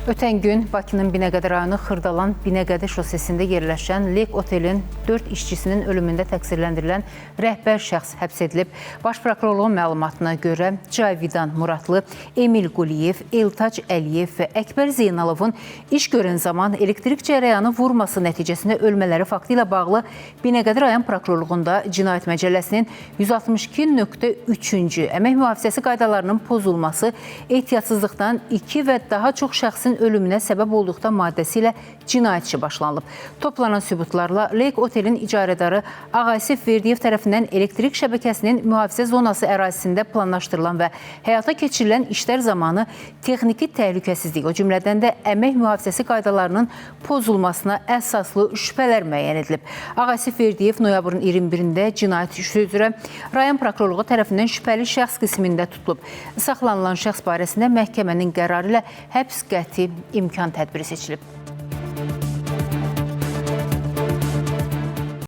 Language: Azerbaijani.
Ötən gün Bakının Binəqədi rayonu Xırdalan Binəqədi şosesində yerləşən Lek Otelin 4 işçisinin ölümündə təqsirləndirilən rəhbər şəxs həbs edilib. Baş prokurorluğun məlumatına görə Cavidan Muradlı, Emil Quliyev, Eltac Əliyev və Əkbər Zeynalovun iş görən zaman elektrik cərəyanı vurması nəticəsində ölmələri faktı ilə bağlı Binəqədi rayon prokurorluğunda Cinayət Məcəlləsinin 162.3-cü əmək mühafizəsi qaydalarının pozulması, ehtiyatsızlıqdan 2 və daha çox şəxsin ölümünə səbəb olduqda maddəsi ilə cinayət işi başlanılıb. Toplanan sübutlarla Lek Otelin icarədarı Ağasif Verdiyev tərəfindən elektrik şəbəkəsinin mühafizə zonası ərazisində planlaşdırılan və həyata keçirilən işlər zamanı texniki təhlükəsizlik, o cümlədən də əmək mühafizəsi qaydalarının pozulmasına əsaslı şübhələr müəyyən edilib. Ağasif Verdiyev noyabrın 21-də cinayət işi üzrə rayon prokurorluğu tərəfindən şübhəli şəxs qismində tutulub. Saxlanılan şəxs barəsində məhkəmənin qərarı ilə həbs qəti imkan tədbiri seçilib.